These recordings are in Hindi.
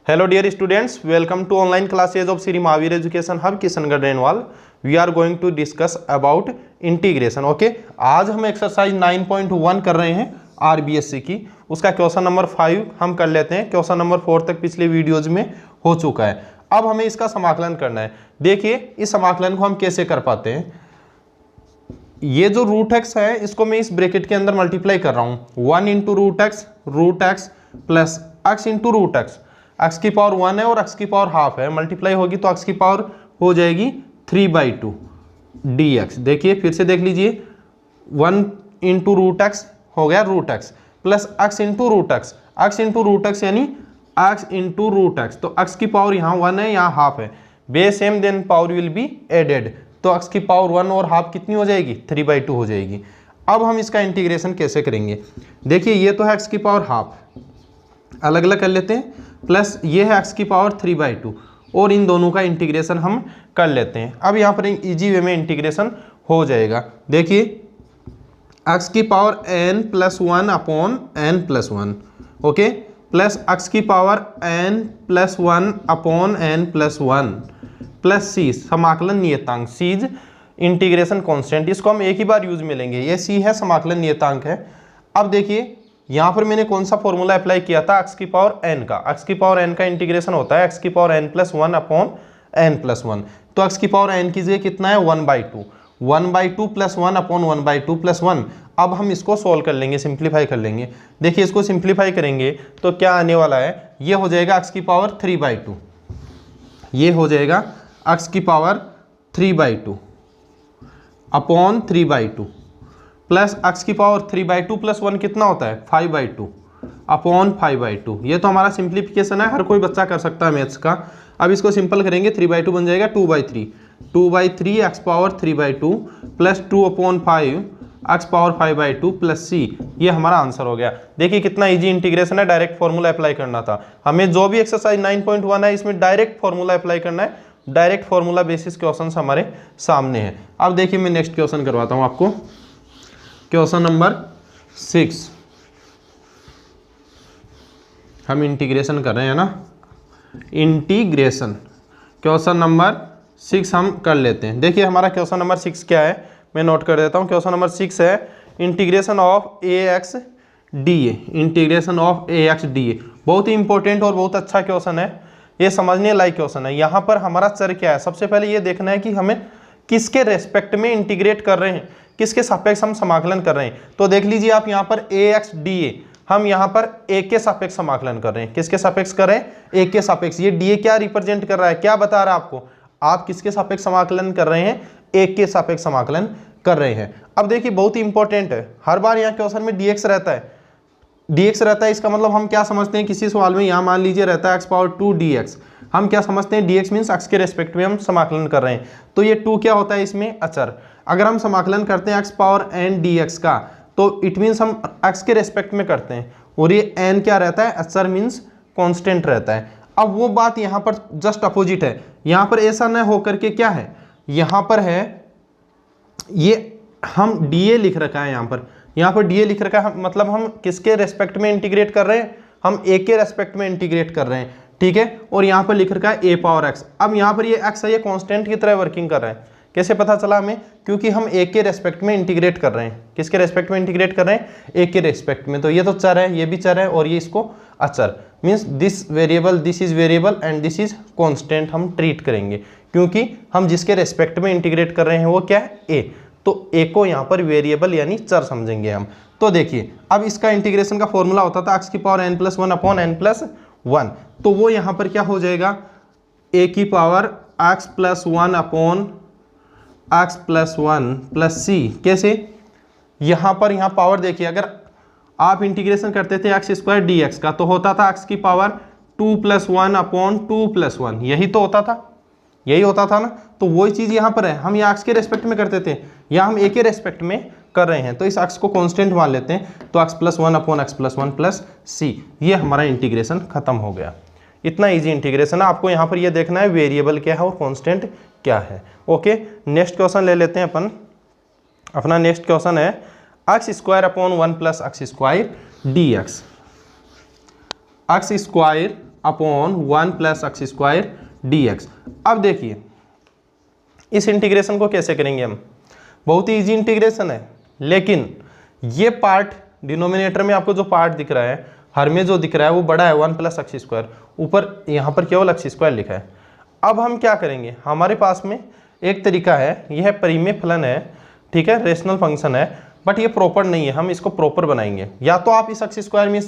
Hello dear students, welcome to online classes of Sri Mahavir Education Hub Kishangarh Renwal. We are going to discuss about integration. Okay, आज हम एक्सरसाइज 9.1 कर रहे हैं RBSC की। उसका क्वेश्चन नंबर 5 हम कर लेते हैं। क्वेश्चन नंबर 4 तक पिछले वीडियोज में हो चुका है। अब हमें इसका समाकलन करना है। देखिए इस समाकलन को हम कैसे कर पाते हैं। ये जो रूट एक्स है इसको मैं इस ब्रैकेट के अंदर मल्टीप्लाई कर रहा हूँ। 1 into root x plus x into root x. X की पावर 1 है और एक्स की पावर हाफ है, मल्टीप्लाई होगी तो एक्स की पावर हो जाएगी 3/2 dx। देखिए फिर से देख लीजिए, 1 इंटू रूट एक्स हो गया root x plus x into root x. X into root x यानी एक्स इंटू रूट एक्स, तो एक्स की पावर यहाँ 1 है, यहाँ हाफ है। Base same then power will be added, तो एक्स की पावर 1 और हाफ कितनी हो जाएगी 3/2 हो जाएगी। अब हम इसका इंटीग्रेशन कैसे करेंगे। देखिए ये तो है एक्स की पावर हाफ, अलग अलग कर लेते हैं, प्लस ये है एक्स की पावर 3/2 और इन दोनों का इंटीग्रेशन हम कर लेते हैं। अब यहाँ पर इजी वे में इंटीग्रेशन हो जाएगा। देखिए एक्स की power n plus 1 upon n plus 1, okay, plus x की power n plus 1 upon n plus 1 plus c समाकलन नियतांक, सीज इंटीग्रेशन कांस्टेंट। इसको हम एक ही बार यूज में लेंगे। ये c है, समाकलन नियतांक है। अब देखिए यहाँ पर मैंने कौन सा फॉर्मूला अप्लाई किया था, एक्स की पावर n का। एक्स की पावर n का इंटीग्रेशन होता है एक्स की power n plus 1 upon n plus 1। तो एक्स की पावर n की जगह कितना है 1/2, 1/2 प्लस 1 अपॉन 1/2 प्लस 1। अब हम इसको सॉल्व कर लेंगे, सिंप्लीफाई कर लेंगे। देखिए इसको सिंप्लीफाई करेंगे तो क्या आने वाला है, ये हो जाएगा एक्स की पावर 3/2, ये हो जाएगा एक्स की पावर 3/2 अपॉन 3/2 प्लस एक्स की पावर 3/2 प्लस 1 कितना होता है 5/2 अपॉन 5/2। ये तो हमारा सिंप्लीफिकेशन है, हर कोई बच्चा कर सकता है मैथ्स का। अब इसको सिंपल करेंगे, 3/2 बन जाएगा 2/3, 2/3 x power 3/2 plus 2 upon 5 x power 5/2 plus c। ये हमारा आंसर हो गया। देखिए कितना इजी इंटीग्रेशन है, डायरेक्ट फॉर्मूला अप्लाई करना था हमें। जो भी एक्सरसाइज 9.1 है इसमें डायरेक्ट फॉर्मूला अप्लाई करना है, डायरेक्ट फॉर्मूला बेसिस क्वेश्चन हमारे सामने है। अब देखिए मैं नेक्स्ट क्वेश्चन करवाता हूँ आपको। क्वेश्चन नंबर 6 हम इंटीग्रेशन कर रहे हैं ना, इंटीग्रेशन क्वेश्चन नंबर 6 हम कर लेते हैं। देखिए हमारा क्वेश्चन नंबर 6 क्या है, मैं नोट कर देता हूँ। क्वेश्चन नंबर 6 है integration of ax dA, integration of ax dA। बहुत ही इंपॉर्टेंट और बहुत अच्छा क्वेश्चन है, ये समझने लायक क्वेश्चन है। यहाँ पर हमारा चर क्या है, सबसे पहले ये देखना है कि हमें किसके रेस्पेक्ट में इंटीग्रेट कर रहे हैं, किसके सापेक्ष हम समाकलन कर रहे हैं। तो देख लीजिए आप यहाँ पर ax dA, हम यहाँ पर a के सापेक्ष समाकलन कर रहे हैं। किसके सापेक्ष कर रहे हैं, a के सापेक्ष। ये dA क्या रिप्रेजेंट कर रहा है, क्या बता रहा है आपको, आप किसके सापेक्ष समाकलन कर रहे हैं, a के सापेक्ष समाकलन कर रहे हैं। अब देखिए बहुत ही इंपॉर्टेंट है, हर बार यहाँ क्वेश्चन में dx रहता है, dx रहता है। इसका मतलब हम क्या समझते हैं, किसी सवाल में यहाँ मान लीजिए रहता है x पावर 2 dx, हम क्या समझते हैं dx मीन्स x के रेस्पेक्ट में हम समाकलन कर रहे हैं। तो ये 2 क्या होता है इसमें अचर। अगर हम समाकलन करते हैं x पावर n dx का, तो इट मीन्स हम x के रेस्पेक्ट में करते हैं, और ये n क्या रहता है अचर मीन्स कांस्टेंट रहता है। अब वो बात यहाँ पर जस्ट अपोजिट है, यहाँ पर ऐसा न होकर के क्या है, यहाँ पर है ये हम dA लिख रखा है, यहाँ पर dA लिख रखा है, मतलब हम किसके रेस्पेक्ट में इंटीग्रेट कर रहे हैं, हम a के रेस्पेक्ट में इंटीग्रेट कर रहे हैं, ठीक है। और यहाँ पर लिख रखा है a पावर x। अब यहाँ पर ये x है, ये कांस्टेंट की तरह वर्किंग कर रहे हैं। कैसे पता चला हमें, क्योंकि हम a के रेस्पेक्ट में इंटीग्रेट कर रहे हैं। किसके रेस्पेक्ट में इंटीग्रेट कर रहे हैं, a के रेस्पेक्ट में। तो ये तो चर है, ये भी चर है, और ये इसको अचर means this variable, this is variable and this is constant हम ट्रीट करेंगे, क्योंकि हम जिसके रेस्पेक्ट में इंटीग्रेट कर रहे हैं वो क्या है a। तो a को यहाँ पर वेरिएबल यानी चर समझेंगे हम। तो देखिए अब इसका इंटीग्रेशन का फॉर्मूला होता था एक्स की power n plus 1 upon n plus 1। तो वो यहाँ पर क्या हो जाएगा, a की power x plus 1 upon x plus 1 plus c। कैसे, यहाँ पर यहाँ पावर देखिए, अगर आप इंटीग्रेशन करते थे एक्स स्क्वायर dx का, तो होता था x की पावर 2 प्लस 1 अपॉन 2 प्लस 1, यही तो होता था, यही होता था ना। तो वही चीज़ यहाँ पर है, हम यहाँ x के रेस्पेक्ट में करते थे, यहाँ हम a के रेस्पेक्ट में कर रहे हैं, तो इस x को कांस्टेंट मान लेते हैं। तो x plus 1 upon x plus 1 plus c, ये हमारा इंटीग्रेशन खत्म हो गया। इतना इजी इंटीग्रेशन है। आपको यहाँ पर ये देखना है वेरिएबल क्या है और कांस्टेंट क्या है। ओके, नेक्स्ट क्वेश्चन ले लेते हैं अपन। अपना नेक्स्ट क्वेश्चन है x square upon 1 plus x square D x. X square upon 1 plus x square dx। अब देखिए इस इंटीग्रेशन को कैसे करेंगे हम, बहुत ही इजी इंटीग्रेशन है, लेकिन ये पार्ट डिनोमिनेटर में आपको जो पार्ट दिख रहा है, हर में जो दिख रहा है वो बड़ा है 1 प्लस एक्स स्क्वायर, ऊपर यहाँ पर केवल एक्स स्क्वायर लिखा है। अब हम क्या करेंगे, हमारे पास में एक तरीका है, यह परिमेय फलन है, ठीक है, रेशनल फंक्शन है, बट ये प्रॉपर नहीं है, हम इसको प्रॉपर बनाएंगे। या तो आप इस एक्स स्क्वायर में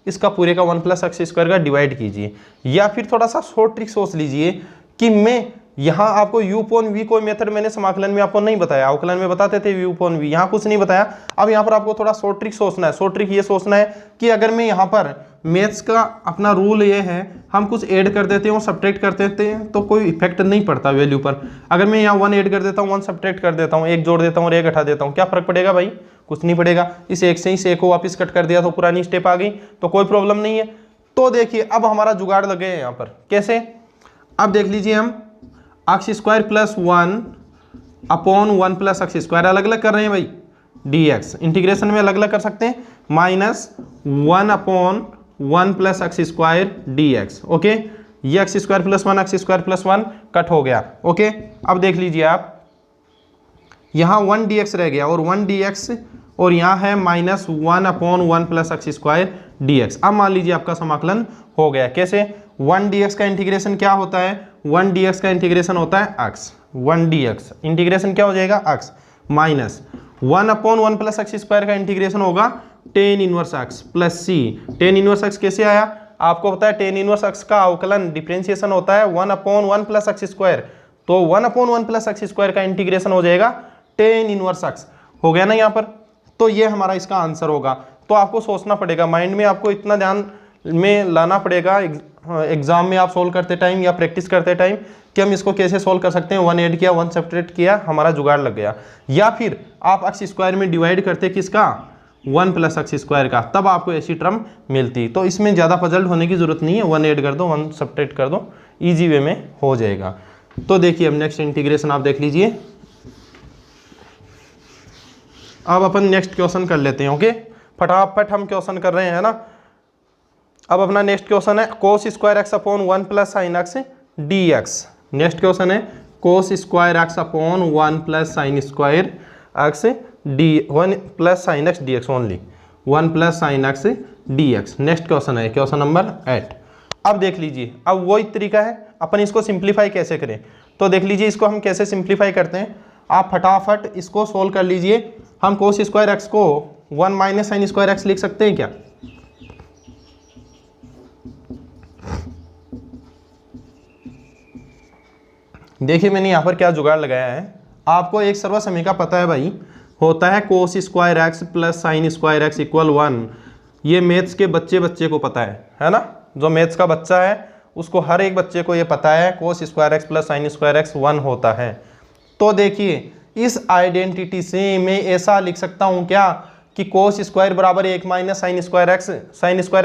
इसका पूरे का 1 प्लस एक्स स्क्वायर का डिवाइड कीजिए, या फिर थोड़ा सा शॉर्ट ट्रिक सोच लीजिए कि मैं यहाँ आपको u upon v कोई मेथड मैंने समाकलन में आपको नहीं बताया, अवकलन में बताते थे v upon v, यहाँ कुछ नहीं बताया। अब यहाँ पर आपको थोड़ा शॉर्ट ट्रिक सोचना है। शॉर्ट ट्रिक ये सोचना है कि अगर मैं यहाँ पर मैथ्स का अपना रूल ये है, हम कुछ ऐड कर देते हैं और सब्ट्रैक्ट कर देते हैं तो कोई इफेक्ट नहीं पड़ता वैल्यू पर। अगर मैं यहाँ 1 ऐड कर देता हूँ, 1 सब्ट्रैक्ट कर देता हूँ, 1 जोड़ देता हूँ और 1 हटा देता हूँ, क्या फर्क पड़ेगा भाई, कुछ नहीं पड़ेगा। इस एक से इस एक को वापस कट कर दिया तो पुरानी स्टेप आ गई, तो कोई प्रॉब्लम नहीं है। तो देखिए अब हमारा जुगाड़ लगे हैं यहाँ पर, कैसे, अब देख लीजिए, हम x square plus 1 upon 1 plus x square अलग अलग कर रहे हैं भाई, dx इंटीग्रेशन में अलग अलग कर सकते हैं, minus 1 upon 1 plus x square dx। Okay, ये x square plus 1 x square plus 1 cut हो गया। ओके, अब देख लीजिए आप, यहाँ 1 dx रह गया और 1 dx, और यहाँ है minus 1 upon 1 plus x square dx। अब मान लीजिए आपका समाकलन हो गया। कैसे, 1 dx का इंटीग्रेशन क्या होता है, 1 dx का इंटीग्रेशन होता है x, 1 dx इंटीग्रेशन क्या हो जाएगा x, minus 1 upon 1 plus x square का इंटीग्रेशन होगा tan inverse x plus c। Tan inverse x कैसे आया, आपको पता है टेन इनवर्स x का अवकलन डिफरेंशिएशन होता है 1 अपॉन 1 प्लस एक्स स्क्वायर, तो 1 अपॉन 1 प्लस एक्स स्क्वायर का इंटीग्रेशन हो जाएगा टेन इनवर्स x। हो गया ना यहाँ पर, तो ये हमारा इसका आंसर होगा। तो आपको सोचना पड़ेगा, माइंड में आपको इतना ध्यान में लाना पड़ेगा एग्जाम में आप सोल्व करते टाइम या प्रैक्टिस करते टाइम कि हम इसको कैसे सोल्व कर सकते हैं। 1 ऐड किया, 1 सब्ट्रैक्ट किया, हमारा जुगाड़ लग गया। या फिर आप एक्स स्क्वायर में डिवाइड करते किसका, 1 प्लस एक्स स्क्वायर का, तब आपको ऐसी टर्म मिलती। तो इसमें ज़्यादा पजल्ड होने की जरूरत नहीं है, 1 ऐड कर दो, 1 सब्ट्रैक्ट कर दो, ईजी वे में हो जाएगा। तो देखिए अब नेक्स्ट इंटीग्रेशन आप देख लीजिए। अब अपन नेक्स्ट क्वेश्चन कर लेते हैं। ओके, फटाफट हम क्वेश्चन कर रहे हैं ना। अब अपना नेक्स्ट क्वेश्चन है cos square x upon 1 plus sine x dx। Next question है cos square x upon 1 plus sine square x d 1 plus sine x dx only, 1 plus sine x dx। Next question है क्वेश्चन नंबर 8। अब देख लीजिए, अब वही तरीका है, अपन इसको सिंप्लीफाई कैसे करें। तो देख लीजिए इसको हम कैसे सिंप्लीफाई करते हैं, आप फटाफट इसको सोल्व कर लीजिए। हम कोस स्क्वायर एक्स को 1 माइनस साइन स्क्वायर एक्स लिख सकते हैं क्या, देखिए मैंने यहाँ पर क्या जुगाड़ लगाया है। आपको एक सर्वसमीका पता है भाई, होता है cos square x plus sine square x equal 1। ये मैथ्स के बच्चे को पता है ना, जो मैथ्स का बच्चा है उसको हर एक बच्चे को ये पता है cos square x plus sine square x 1 होता है। तो देखिए इस आइडेंटिटी से मैं ऐसा लिख सकता हूँ क्या कि कोस स्क्वायर बराबर 1 माइनस साइन स्क्वायर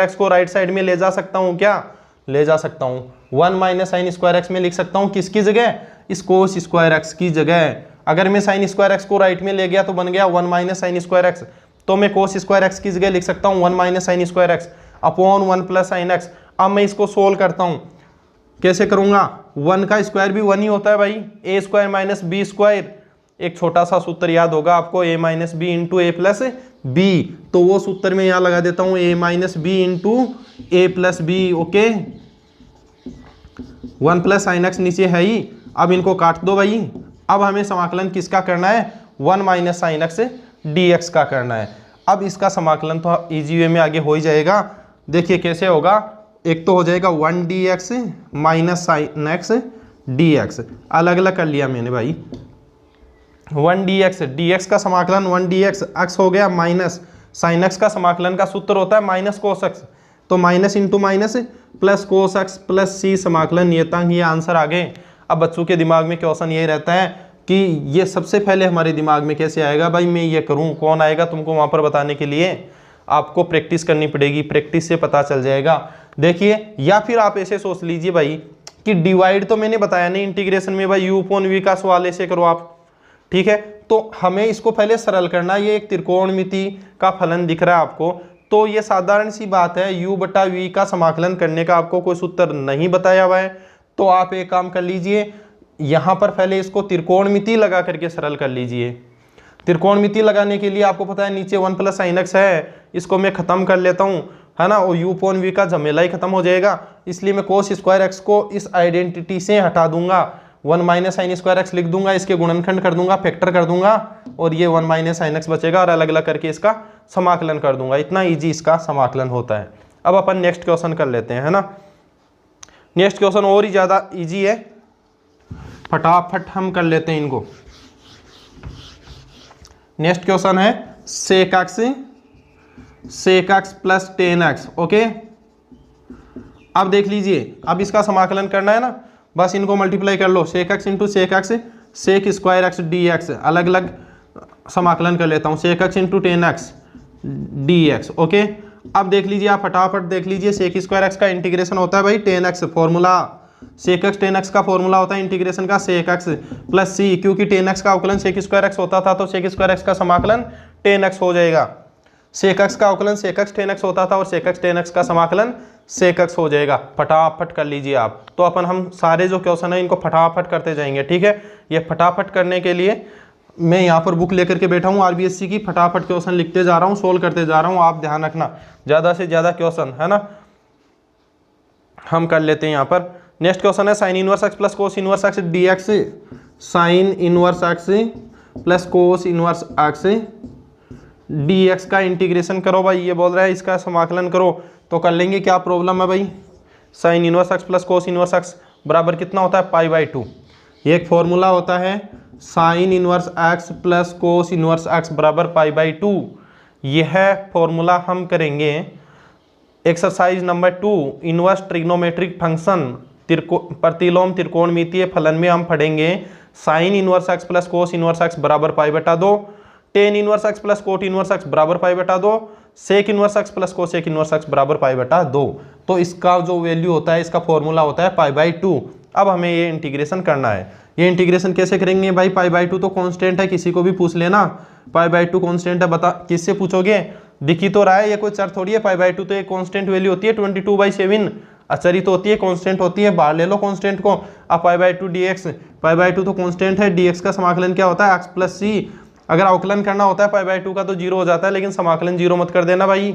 एक्स को राइट साइड में ले जा सकता हूँ क्या, ले जा सकता हूँ। 1 माइनस साइन स्क्वायर एक्स में लिख सकता हूँ किसकी जगह, इस कोस स्क्वायर एक्स की जगह। अगर मैं साइन स्क्वायर एक्स को राइट में ले गया तो बन गया 1 माइनस साइन स्क्वायर एक्स, तो मैं कोस स्क्वायर एक्स की जगह लिख सकता हूँ 1 minus sign square x upon 1 plus sine x. अब मैं इसको सोल्व करता हूँ, कैसे करूँगा, 1 का स्क्वायर भी 1 ही होता है भाई, a square minus b square. एक छोटा सा सूत्र याद होगा आपको, a minus b into a plus b, तो वो सूत्र में यहाँ लगा देता हूँ, a minus b into a plus b. Okay, 1 plus sine x नीचे है ही, अब इनको काट दो भाई। अब हमें समाकलन किसका करना है, 1 माइनस साइन एक्स dx का करना है। अब इसका समाकलन तो इजी वे में आगे हो ही जाएगा। देखिए कैसे होगा, एक तो हो जाएगा 1 dx minus sign x dx, अलग अलग कर लिया मैंने भाई। 1 dx का समाकलन 1 dx x हो गया, माइनस साइन एक्स का समाकलन का सूत्र होता है माइनस कोस एक्स, तो minus into minus plus cos x plus c समाकलन नियतांक, ये आंसर आ गए। अब बच्चों के दिमाग में क्वेश्चन यही रहता है कि ये सबसे पहले हमारे दिमाग में कैसे आएगा भाई, मैं ये करूं, कौन आएगा तुमको वहां पर बताने के लिए, आपको प्रैक्टिस करनी पड़ेगी, प्रैक्टिस से पता चल जाएगा। देखिए, या फिर आप ऐसे सोच लीजिए भाई कि डिवाइड तो मैंने बताया नहीं इंटीग्रेशन में भाई, u upon v का सवाल ऐसे करो आप, ठीक है। तो हमें इसको पहले सरल करना, ये एक त्रिकोणमिति का फलन दिख रहा है आपको, तो ये साधारण सी बात है, u बटा v का समाकलन करने का आपको कोई सूत्र नहीं बताया हुआ है, तो आप एक काम कर लीजिए, यहाँ पर पहले इसको त्रिकोणमिति लगा करके सरल कर लीजिए। त्रिकोणमिति लगाने के लिए आपको पता है नीचे 1 प्लस साइन एक्स है, इसको मैं खत्म कर लेता हूँ, है ना, और u अपॉन v का झमेला ही खत्म हो जाएगा, इसलिए मैं कोस स्क्वायर एक्स को इस आइडेंटिटी से हटा दूंगा, 1 माइनस साइन स्क्वायर एक्स लिख दूंगा, इसके गुणनखंड कर दूंगा, फैक्टर कर दूंगा, और ये 1 माइनस साइन एक्स बचेगा और अलग अलग करके इसका समाकलन कर दूंगा। इतना इजी इसका समाकलन होता है। अब अपन नेक्स्ट क्वेश्चन कर लेते हैं, है ना। नेक्स्ट क्वेश्चन और ही ज़्यादा इजी है, फटाफट हम कर लेते हैं इनको। नेक्स्ट क्वेश्चन है sec x plus tan x. Okay, अब देख लीजिए, अब इसका समाकलन करना है ना, बस इनको मल्टीप्लाई कर लो, sec x into sec x, sec square x d x, अलग अलग समाकलन कर लेता हूँ, sec x into tan x d x. Okay, अब देख लीजिए, आप फटाफट देख लीजिए, सेक स्क्वायर एक्स का इंटीग्रेशन होता है भाई tan x, formula sec x tan x का फॉर्मूला होता है इंटीग्रेशन का सेक एक्स प्लस सी, क्योंकि टेन एक्स का अवकलन सेक स्क्वायर एक्स होता था तो सेक स्क्वायर एक्स का समाकलन टेन एक्स हो जाएगा। सेक एक्स का अवकलन सेक एक्स टेन एक्स होता था और सेक एक्स टेन एक्स का समाकलन सेक एक्स हो जाएगा। फटाफट कर लीजिए आप। तो अपन हम सारे जो क्वेश्चन है इनको फटाफट करते जाएंगे, ठीक है। ये फटाफट करने के लिए मैं यहाँ पर बुक लेकर के बैठा हूँ आरबीएससी की, फटाफट क्वेश्चन लिखते जा रहा हूँ, सोल्व करते जा रहा हूँ, आप ध्यान रखना, ज़्यादा से ज़्यादा क्वेश्चन, है ना, हम कर लेते हैं यहाँ पर। नेक्स्ट क्वेश्चन है sine inverse x plus cos inverse x d x, sign inverse x plus cos inverse x d x का इंटीग्रेशन करो भाई, ये बोल रहा है इसका समाकलन करो, तो कर लेंगे, क्या प्रॉब्लम है भाई। Sign inverse x plus cos inverse x बराबर कितना होता है, पाई बाई 2। एक फॉर्मूला होता है sine inverse x plus cos inverse x बराबर पाई बाई 2। यह फॉर्मूला हम करेंगे exercise number 2 inverse trigonometric function प्रतिलोम त्रिकोणमितीय फलन में हम पढ़ेंगे sine inverse x plus cos inverse x बराबर पाई बटा 2, tan inverse x plus cot inverse x बराबर पाई बटा 2, sec inverse x plus cosec inverse x बराबर पाई बटा 2। तो इसका जो वैल्यू होता है, इसका फॉर्मूला होता है पाई बाई 2। अब हमें ये इंटीग्रेशन करना है। ये इंटीग्रेशन कैसे करेंगे भाई, पाई बाई 2 तो कांस्टेंट है, किसी को भी पूछ लेना, पाई बाई 2 कांस्टेंट है, बता किससे पूछोगे, दिख ही तो रहा है, ये कोई चर थोड़ी है। पाई बाई 2 तो एक कांस्टेंट वैल्यू होती है 22/7, अचरी तो होती है, कांस्टेंट होती है, बाहर ले लो कांस्टेंट को। अब पाई बाई 2 dx, पाई बाई 2 तो कांस्टेंट है, dx का समाकलन क्या होता है, एक्स प्लस सी। अगर अवकलन करना होता है पाई बाई 2 का तो 0 हो जाता है, लेकिन समाकलन 0 मत कर देना भाई,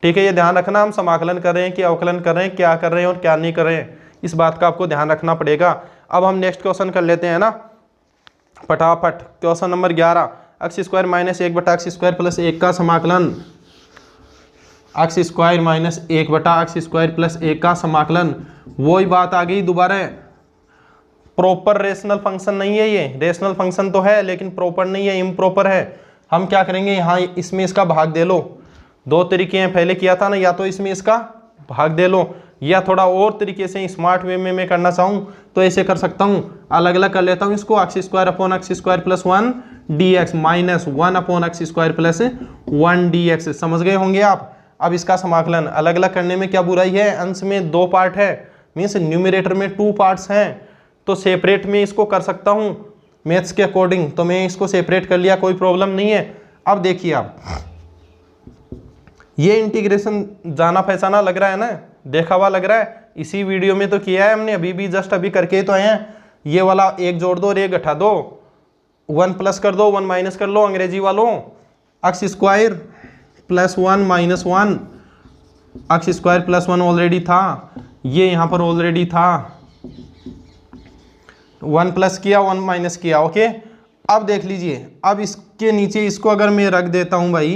ठीक है। ये ध्यान रखना, हम समाकलन कर रहे हैं कि अवकलन कर रहे हैं, क्या कर रहे हैं और क्या नहीं कर रहे हैं, इस बात का आपको ध्यान रखना पड़ेगा। अब हम नेक्स्ट क्वेश्चन कर लेते हैं ना फटाफट। Question number 11, x square minus 1 बटा एक्स स्क्वायर प्लस 1 का समाकलन, एक्स स्क्वायर माइनस 1 बटा एक्स स्क्वायर प्लस 1 का समाकलन। वही बात आ गई दोबारा, प्रॉपर रेशनल फंक्शन नहीं है ये, रेशनल फंक्शन तो है लेकिन प्रॉपर नहीं है, इम्प्रॉपर है। हम क्या करेंगे, यहाँ इसमें इसका भाग दे लो। दो तरीके हैं, पहले किया था ना, या तो इसमें इसका भाग दे लो, या थोड़ा और तरीके से स्मार्ट वे में मैं करना चाहूँ तो ऐसे कर सकता हूँ, अलग अलग कर लेता हूँ इसको। X square upon x square plus 1 d x minus 1 upon x square plus 1 d x. समझ गए होंगे आप। अब इसका समाकलन अलग अलग करने में क्या बुराई है, अंश में 2 पार्ट है, मीन्स न्यूमरेटर में 2 पार्ट्स हैं, तो सेपरेट में इसको कर सकता हूँ मैथ्स के अकॉर्डिंग, तो मैं इसको सेपरेट कर लिया, कोई प्रॉब्लम नहीं है। अब देखिए आप, ये इंटीग्रेशन जाना पहचाना लग रहा है ना, देखा हुआ लग रहा है, इसी वीडियो में तो किया है हमने, अभी भी जस्ट अभी करके ही तो आए हैं। ये वाला एक जोड़ दो और एक घटा दो, 1 प्लस कर दो, 1 माइनस कर लो अंग्रेजी वालों। X square plus 1 minus 1, x square plus 1 already था, ये यहाँ पर ऑलरेडी था, 1 प्लस किया 1 माइनस किया। ओके, अब देख लीजिए, अब इसके नीचे इसको अगर मैं रख देता हूँ भाई,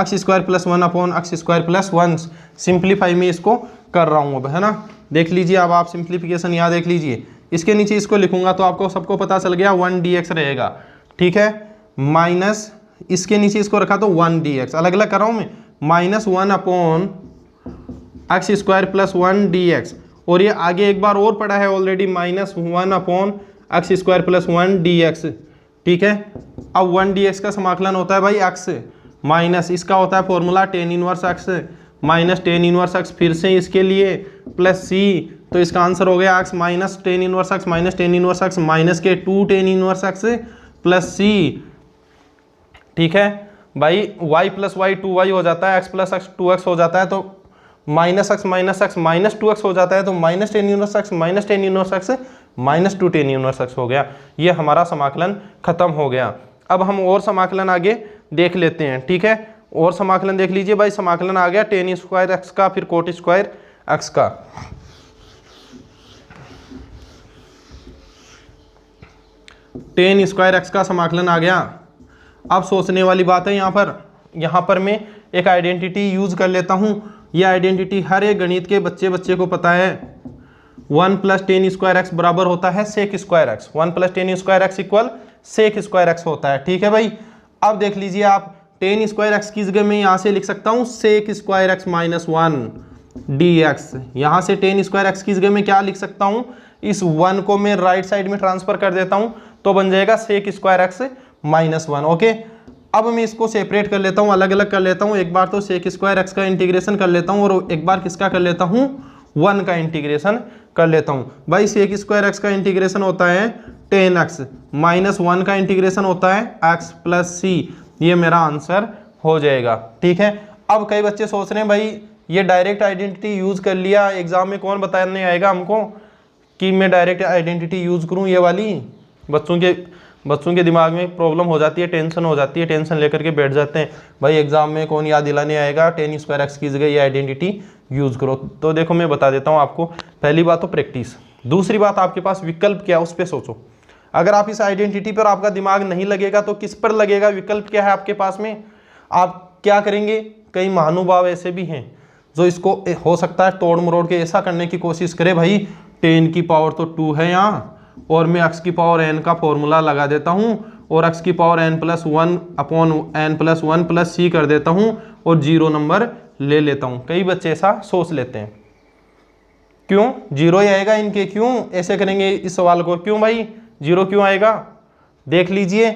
x square plus 1 upon x square plus 1, simplify में इसको कर रहा हूँ अब, है ना। देख लीजिए अब आप सिंप्लीफिकेशन यहाँ देख लीजिए, इसके नीचे इसको लिखूंगा तो आपको सबको पता चल गया 1 dx रहेगा, ठीक है, माइनस इसके नीचे इसको रखा तो 1 dx, अलग अलग कर रहा हूँ मैं, minus 1 upon x square plus 1 dx, और ये आगे एक बार और पड़ा है already, minus 1 upon x square plus 1 dx, ठीक है। अब 1 dx का समाकलन होता है भाई x माइनस इसका होता है formula ten inverse x minus ten inverse x, फिर से इसके लिए प्लस सी, तो इसका आंसर हो गया x minus ten inverse x minus ten inverse x minus के 2 टेन इनवर्स एक्स प्लस सी, ठीक है। भाई y प्लस वाई 2y हो जाता है, x प्लस एक्स 2x हो जाता है, तो माइनस एक्स माइनस 2x हो जाता है, तो minus ten inverse x minus ten inverse x minus 2 tan inverse x हो गया। ये हमारा समाकलन खत्म हो गया। अब हम और समाकलन आगे देख लेते हैं, ठीक है। और समाकलन देख लीजिए भाई, समाकलन आ गया टेन स्क्वायर एक्स का, फिर कोट स्क्वायर एक्स का। टेन स्क्वायर एक्स का समाकलन आ गया। अब सोचने वाली बात है यहाँ पर मैं एक आइडेंटिटी यूज कर लेता हूँ। यह आइडेंटिटी हर एक गणित के बच्चे को पता है। 1 प्लस टेन स्क्वायर एक्स बराबर होता है sec square x. 1 plus tan square x equal sec square x होता है, ठीक है भाई। अब देख लीजिए आप, टेन स्क्वायर एक्स की जगह मैं यहाँ से लिख सकता हूँ sec square x minus 1 d x. यहाँ से टेन स्क्वायर एक्स की जगह मैं क्या लिख सकता हूँ, इस 1 को मैं राइट साइड में ट्रांसफर कर देता हूँ, तो बन जाएगा sec square x minus 1। Okay, अब मैं इसको सेपरेट कर लेता हूँ, अलग अलग कर लेता हूँ। एक बार तो सेक स्क्वायर एक्स का इंटीग्रेशन कर लेता हूँ और एक बार किसका कर लेता हूँ, 1 का इंटीग्रेशन कर लेता हूँ। भाई सेक स्क्वायर एक्स का इंटीग्रेशन होता है 10x माइनस 1 का इंटीग्रेशन होता है x प्लस सी। ये मेरा आंसर हो जाएगा, ठीक है। अब कई बच्चे सोच रहे हैं भाई ये डायरेक्ट आइडेंटिटी यूज कर लिया, एग्जाम में कौन बताने आएगा हमको कि मैं डायरेक्ट आइडेंटिटी यूज करूँ ये वाली। बच्चों के दिमाग में प्रॉब्लम हो जाती है, टेंशन हो जाती है, टेंशन लेकर के बैठ जाते हैं भाई एग्जाम में कौन याद दिलाने आएगा, टेन स्क्वायर एक्स की जगह ये आइडेंटिटी यूज करो। तो देखो मैं बता देता हूँ आपको। पहली बात तो प्रैक्टिस, दूसरी बात आपके पास विकल्प क्या है उस पर सोचो। अगर आप इस आइडेंटिटी पर आपका दिमाग नहीं लगेगा तो किस पर लगेगा, विकल्प क्या है आपके पास में, आप क्या करेंगे। कई महानुभाव ऐसे भी हैं जो इसको हो सकता है तोड़ मरोड़ के ऐसा करने की कोशिश करे, भाई 10 की पावर तो 2 है यहाँ और मैं x की पावर n का फॉर्मूला लगा देता हूँ और x की power n plus 1 upon n plus 1 plus c कर देता हूँ और 0 नंबर ले लेता हूँ। कई बच्चे ऐसा सोच लेते हैं, क्यों 0 ही आएगा इनके, क्यों ऐसे करेंगे इस सवाल को, क्यों भाई 0 क्यों आएगा। देख लीजिए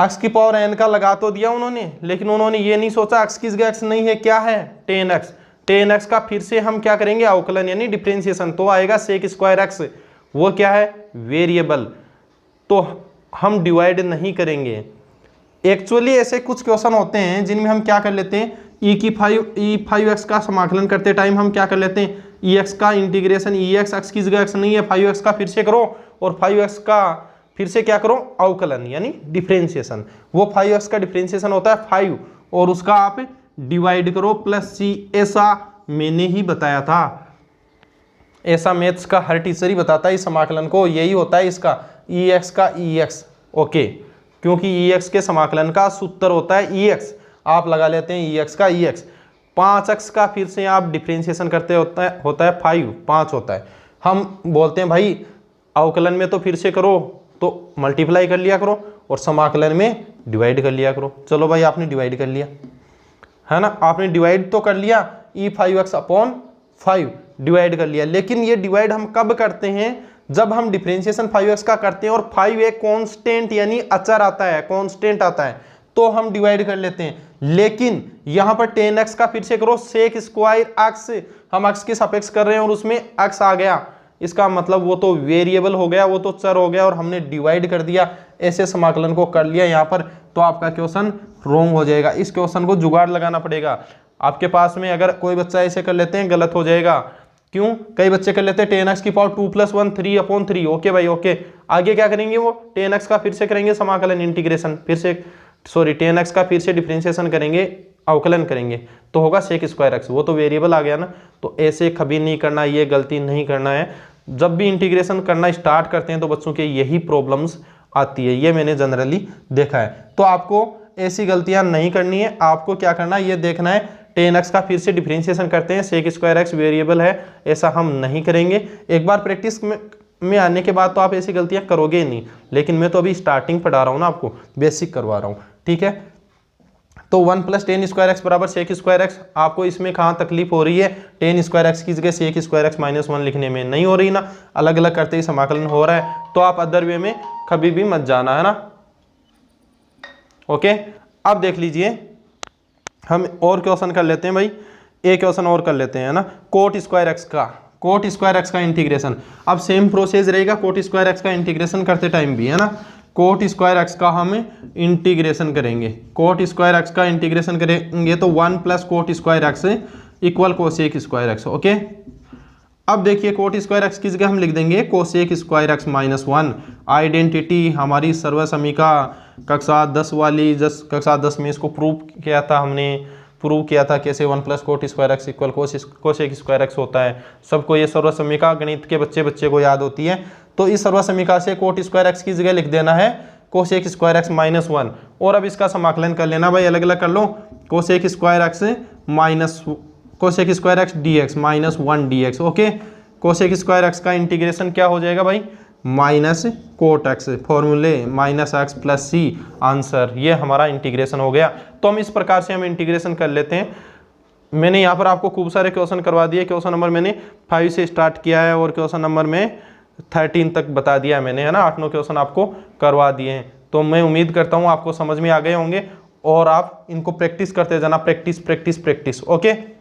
x की पावर n का लगा तो दिया उन्होंने, लेकिन उन्होंने ये नहीं सोचा x की जगह x नहीं है, क्या है 10x का फिर से हम क्या करेंगे अवकलन यानी डिफरेंशिएशन, तो आएगा सेक स्क्वायर एक्स। वो क्या है वेरिएबल, तो हम डिवाइड नहीं करेंगे। एक्चुअली ऐसे कुछ क्वेश्चन होते हैं जिनमें हम क्या कर लेते हैं, e5x का समाकलन करते टाइम हम क्या कर लेते हैं ex का इंटीग्रेशन ex, x की जगह x नहीं है 5x का फिर से करो और 5x का फिर से क्या करो अवकलन यानी डिफरेंशिएशन। वो 5x का डिफरेंशिएशन होता है 5 और उसका आप डिवाइड करो प्लस सी। ऐसा मैंने ही बताया था, ऐसा मैथ्स का हर टीचर ही बताता है इस समाकलन को, यही होता है इसका ex का ex। ओके, क्योंकि ex के समाकलन का सूत्र होता है ex, आप लगा लेते हैं ex का ex। 5x का फिर से आप डिफरेंशिएशन करते होता है 5 होता है। हम बोलते हैं भाई अवकलन में तो फिर से करो तो मल्टीप्लाई कर लिया करो और समाकलन में डिवाइड कर लिया करो। चलो भाई आपने डिवाइड कर लिया है ना, आपने डिवाइड तो कर लिया e5x अपॉन 5 डिवाइड कर लिया, लेकिन ये डिवाइड हम कब करते हैं जब हम डिफरेंशिएशन 5x का करते हैं और 5 एक कांस्टेंट यानी अचर आता है, कांस्टेंट आता है तो हम डिवाइड कर लेते हैं। लेकिन यहां पर 10x का फिर से करो सेक स्क्वायर x, हम x के सापेक्ष कर रहे हैं और उसमें x आ गया, इसका मतलब वो तो वेरिएबल हो गया, वो तो चर हो गया और हमने डिवाइड कर दिया, ऐसे समाकलन को कर लिया यहाँ पर, तो आपका क्वेश्चन रॉन्ग हो जाएगा। इस क्वेश्चन को जुगाड़ लगाना पड़ेगा आपके पास में। अगर कोई बच्चा ऐसे कर लेते हैं गलत हो जाएगा, क्यों कई बच्चे कर लेते हैं 10x की पावर 2 प्लस 1 3 अपॉन 3। ओके भाई ओके, आगे क्या करेंगे वो 10x का फिर से करेंगे समाकलन इंटीग्रेशन, फिर से 10x का फिर से डिफरेंशिएशन करेंगे अवकलन करेंगे तो होगा सेक स्क्वायर एक्स, वो तो वेरिएबल आ गया ना। तो ऐसे कभी नहीं करना, ये गलती नहीं करना है। जब भी इंटीग्रेशन करना स्टार्ट करते हैं तो बच्चों के यही प्रॉब्लम्स आती है, ये मैंने जनरली देखा है। तो आपको ऐसी गलतियां नहीं करनी है, आपको क्या करना है ये देखना है 10x का फिर से डिफरेंशिएशन करते हैं, सेक स्क्वायर एक्स वेरिएबल है, ऐसा हम नहीं करेंगे। एक बार प्रैक्टिस में आने के बाद तो आप ऐसी गलतियां करोगे ही नहीं, लेकिन मैं तो अभी स्टार्टिंग पढ़ा रहा हूँ ना, आपको बेसिक करवा रहा हूँ, ठीक है। तो 1 प्लस 10 स्क्वायर एक्स बराबर सेक स्क्वायर एक्स, आपको इसमें कहाँ तकलीफ हो रही है, 10 स्क्वायर एक्स की जगह सेक स्क्वायर एक्स माइनस 1 लिखने में नहीं हो रही ना, अलग अलग करते ही समाकलन हो रहा है, तो आप अदर वे में कभी भी मत जाना, है ना। ओके, अब देख लीजिए हम और क्वेश्चन कर लेते हैं भाई, एक क्वेश्चन और कर लेते हैं ना, कोट स्क्वायर एक्स का इंटीग्रेशन। अब सेम प्रोसेस रहेगा कोट स्क्वायर एक्स का इंटीग्रेशन करते टाइम भी, है ना। कोट स्क्वायर एक्स का हम इंटीग्रेशन करेंगे। कोट स्क्वायर एक्स का इंटीग्रेशन करेंगे तो 1 plus coat square x equal cosec square x. Okay, अब देखिए कोट स्क्वायर एक्स की जगह हम लिख देंगे cosec square x minus 1। Identity हमारी सर्वसमीका कक्षा 10 वाली, कक्षा 10 में इसको प्रूव किया था हमने। प्रूव किया था कैसे, 1 plus coat square x equal cosec square x होता है। सबको ये सर्वसमीका गणित के बच्चे को याद होती है। तो इस सर्वसमीका से कोट स्क्वायर एक्स की जगह लिख देना है कोसेक स्क्वायर एक्स माइनस 1। और अब इसका समाकलन कर लेना भाई, अलग अलग कर लो। Cosec square x minus cosec square x d x minus 1 d x. Okay, cosec square x का इंटीग्रेशन क्या हो जाएगा भाई, माइनस कोट एक्स, फॉर्मूले minus x plus c, answer. ये हमारा इंटीग्रेशन हो गया। तो हम इस प्रकार से हम इंटीग्रेशन कर लेते हैं। मैंने यहाँ पर आपको खूब सारे क्वेश्चन करवा दिए। क्वेश्चन नंबर मैंने 5 से स्टार्ट किया है और क्वेश्चन नंबर में 13 तक बता दिया है मैंने, है ना। 8-9 क्वेश्चन आपको करवा दिए हैं। तो मैं उम्मीद करता हूँ आपको समझ में आ गए होंगे और आप इनको प्रैक्टिस करते जाना, प्रैक्टिस प्रैक्टिस प्रैक्टिस। ओके।